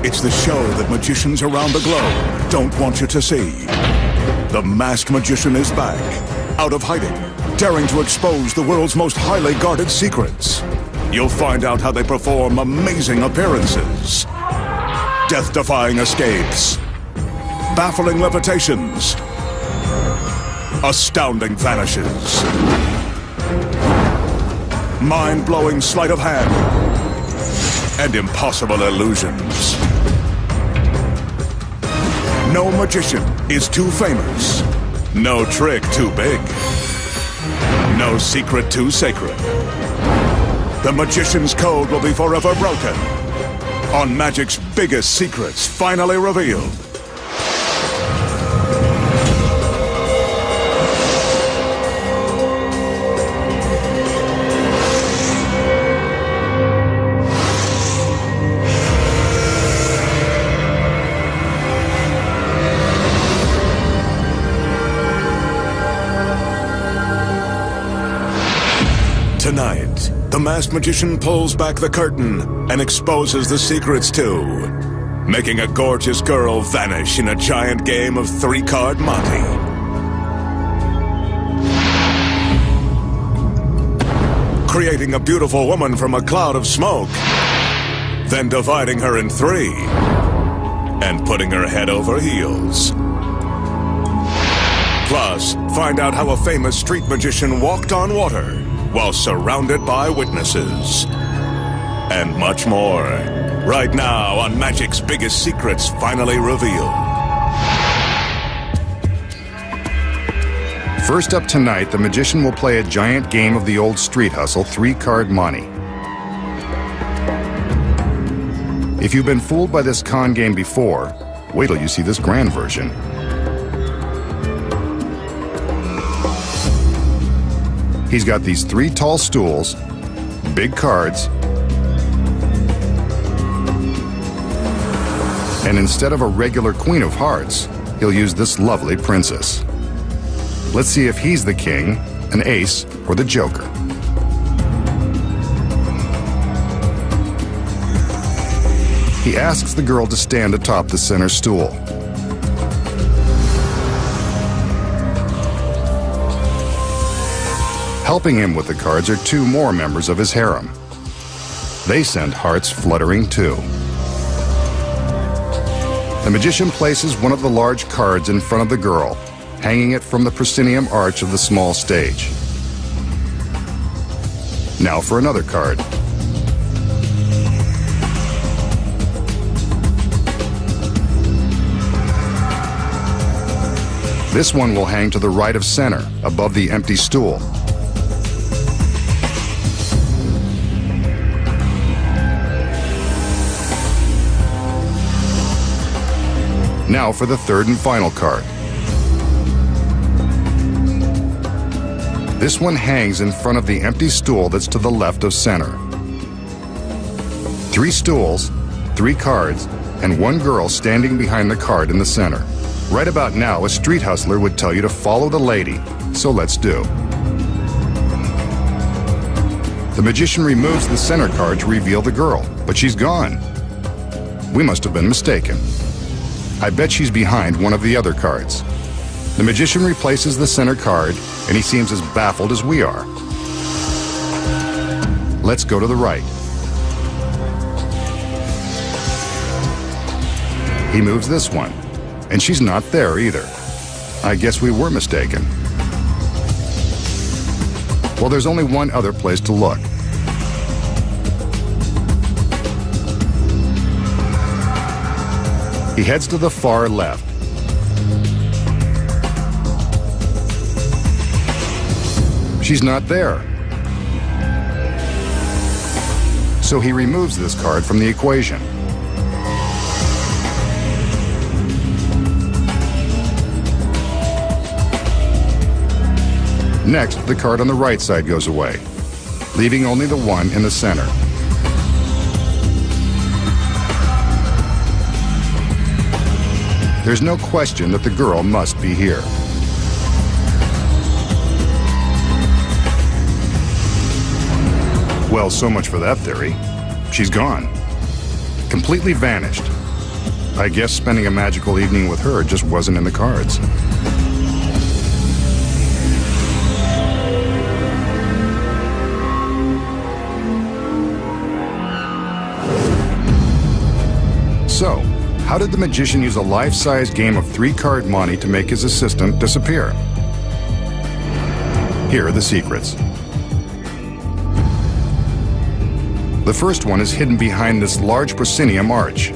It's the show that magicians around the globe don't want you to see. The Masked Magician is back, out of hiding, daring to expose the world's most highly guarded secrets. You'll find out how they perform amazing appearances, death-defying escapes, baffling levitations, astounding vanishes, mind-blowing sleight of hand, and impossible illusions. No magician is too famous. No trick too big. No secret too sacred. The magician's code will be forever broken on magic's biggest secrets finally revealed. Tonight, the Masked Magician pulls back the curtain and exposes the secrets too, making a gorgeous girl vanish in a giant game of three-card Monte. Creating a beautiful woman from a cloud of smoke, then dividing her in three and putting her head over heels. Plus, find out how a famous street magician walked on water while surrounded by witnesses. And much more. Right now on Magic's Biggest Secrets Finally Revealed. First up tonight, the magician will play a giant game of the old street hustle, three-card Monte. If you've been fooled by this con game before, wait till you see this grand version. He's got these three tall stools, big cards, and instead of a regular queen of hearts, he'll use this lovely princess. Let's see if he's the king, an ace, or the joker. He asks the girl to stand atop the center stool. Helping him with the cards are two more members of his harem. They send hearts fluttering too. The magician places one of the large cards in front of the girl, hanging it from the proscenium arch of the small stage. Now for another card. This one will hang to the right of center, above the empty stool. Now for the third and final card. This one hangs in front of the empty stool that's to the left of center. Three stools, three cards, and one girl standing behind the card in the center. Right about now, a street hustler would tell you to follow the lady, so let's do. The magician removes the center card to reveal the girl, but she's gone. We must have been mistaken. I bet she's behind one of the other cards. The magician replaces the center card, and he seems as baffled as we are. Let's go to the right. He moves this one, and she's not there either. I guess we were mistaken. Well, there's only one other place to look. He heads to the far left. She's not there. So he removes this card from the equation. Next, the card on the right side goes away, leaving only the one in the center. There's no question that the girl must be here. Well, so much for that theory. She's gone. Completely vanished. I guess spending a magical evening with her just wasn't in the cards. So, how did the magician use a life-size game of 3-card monte to make his assistant disappear? Here are the secrets. The first one is hidden behind this large proscenium arch.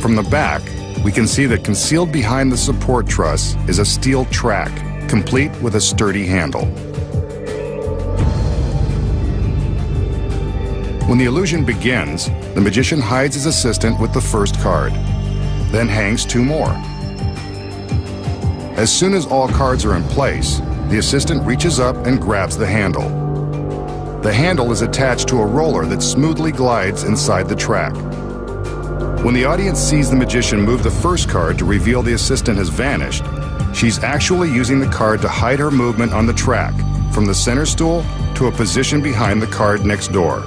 From the back, we can see that concealed behind the support truss is a steel track, complete with a sturdy handle. When the illusion begins, the magician hides his assistant with the first card, then hangs 2 more. As soon as all cards are in place, the assistant reaches up and grabs the handle. The handle is attached to a roller that smoothly glides inside the track. When the audience sees the magician move the first card to reveal the assistant has vanished, she's actually using the card to hide her movement on the track, from the center stool to a position behind the card next door.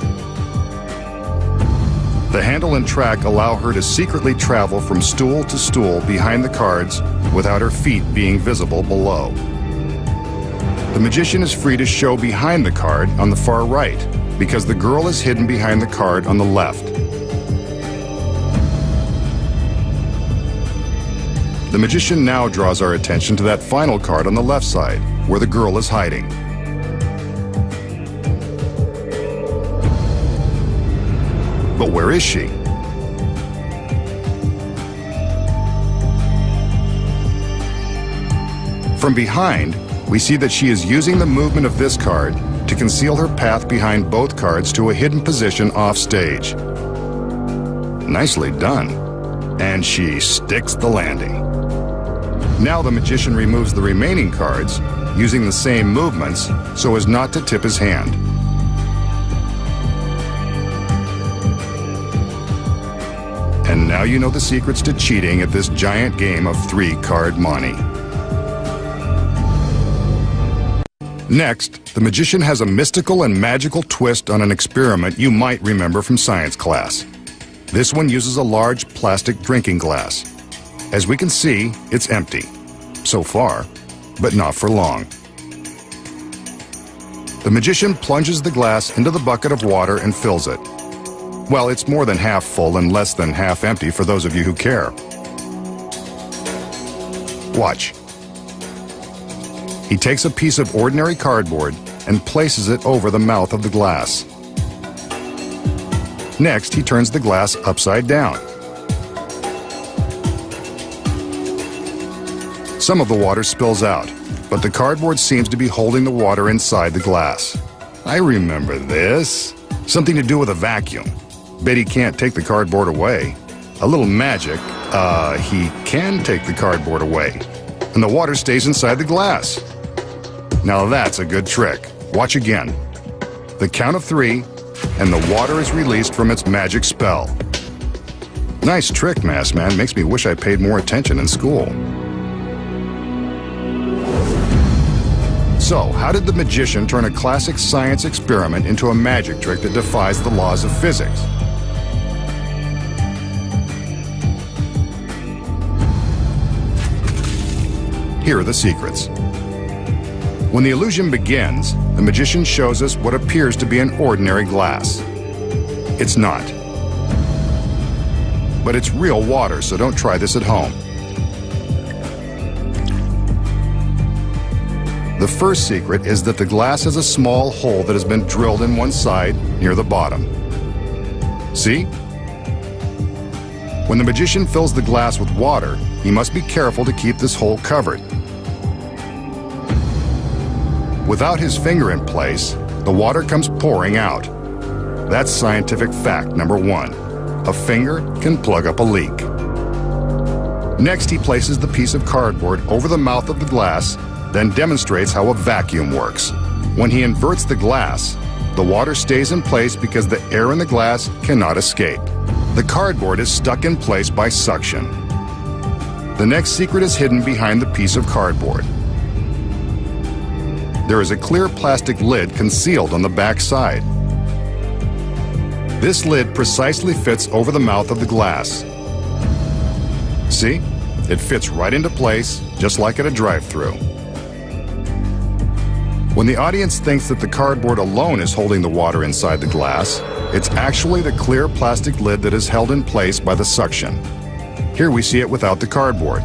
The handle and track allow her to secretly travel from stool to stool behind the cards without her feet being visible below. The magician is free to show behind the card on the far right because the girl is hidden behind the card on the left. The magician now draws our attention to that final card on the left side, where the girl is hiding. But where is she? From behind, we see that she is using the movement of this card to conceal her path behind both cards to a hidden position off stage. Nicely done. And she sticks the landing. Now the magician removes the remaining cards, using the same movements so as not to tip his hand. And now you know the secrets to cheating at this giant game of 3-card monte. Next, the magician has a mystical and magical twist on an experiment you might remember from science class. This one uses a large plastic drinking glass. As we can see, it's empty. So far, but not for long. The magician plunges the glass into the bucket of water and fills it. Well, it's more than half full and less than half empty for those of you who care. Watch. He takes a piece of ordinary cardboard and places it over the mouth of the glass. Next, he turns the glass upside down. Some of the water spills out, but the cardboard seems to be holding the water inside the glass. I remember this. Something to do with a vacuum. Bet he can't take the cardboard away. A little magic, he can take the cardboard away. And the water stays inside the glass. Now that's a good trick. Watch again. The count of 3, and the water is released from its magic spell. Nice trick, Masked Man. Makes me wish I paid more attention in school. So, how did the magician turn a classic science experiment into a magic trick that defies the laws of physics? Here are the secrets. When the illusion begins, the magician shows us what appears to be an ordinary glass. It's not. But it's real water, so don't try this at home. The first secret is that the glass has a small hole that has been drilled in one side near the bottom. See? When the magician fills the glass with water, he must be careful to keep this hole covered. Without his finger in place, the water comes pouring out. That's scientific fact number 1. A finger can plug up a leak. Next, he places the piece of cardboard over the mouth of the glass, then demonstrates how a vacuum works. When he inverts the glass, the water stays in place because the air in the glass cannot escape. The cardboard is stuck in place by suction. The next secret is hidden behind the piece of cardboard. there is a clear plastic lid concealed on the back side. This lid precisely fits over the mouth of the glass. See? It fits right into place, just like at a drive-thru. When the audience thinks that the cardboard alone is holding the water inside the glass, it's actually the clear plastic lid that is held in place by the suction. Here we see it without the cardboard.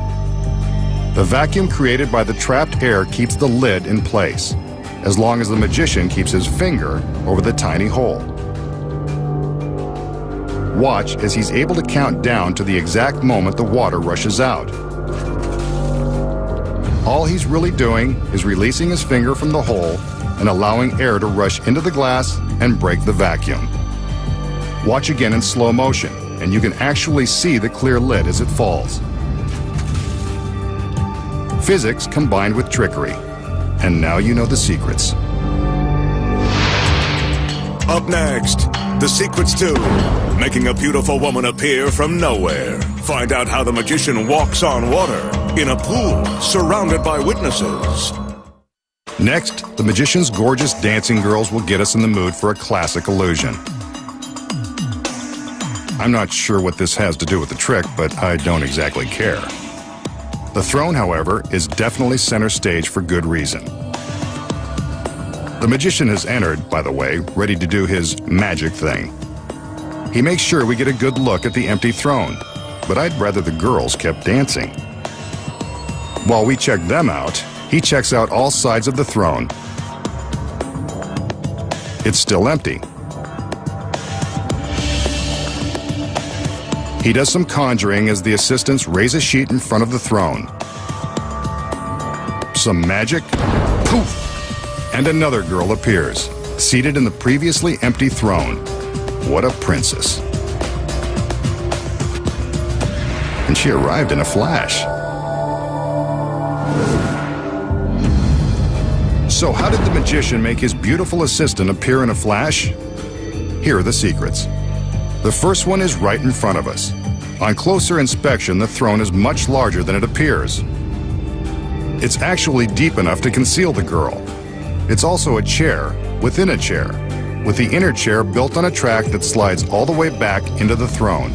The vacuum created by the trapped air keeps the lid in place, as long as the magician keeps his finger over the tiny hole. Watch as he's able to count down to the exact moment the water rushes out. All he's really doing is releasing his finger from the hole and allowing air to rush into the glass and break the vacuum. Watch again in slow motion, and you can actually see the clear lid as it falls. Physics combined with trickery. And now you know the secrets. Up next, the secrets to making a beautiful woman appear from nowhere. Find out how the magician walks on water in a pool surrounded by witnesses. Next, the magician's gorgeous dancing girls will get us in the mood for a classic illusion. I'm not sure what this has to do with the trick, but I don't exactly care. The throne, however, is definitely center stage for good reason. The magician has entered, by the way, ready to do his magic thing. He makes sure we get a good look at the empty throne, but I'd rather the girls kept dancing. While we check them out, he checks out all sides of the throne. It's still empty. He does some conjuring as the assistants raise a sheet in front of the throne. Some magic, poof, and another girl appears, seated in the previously empty throne. What a princess. And she arrived in a flash. So how did the magician make his beautiful assistant appear in a flash? Here are the secrets. The first one is right in front of us. On closer inspection, the throne is much larger than it appears. It's actually deep enough to conceal the girl. It's also a chair within a chair, with the inner chair built on a track that slides all the way back into the throne.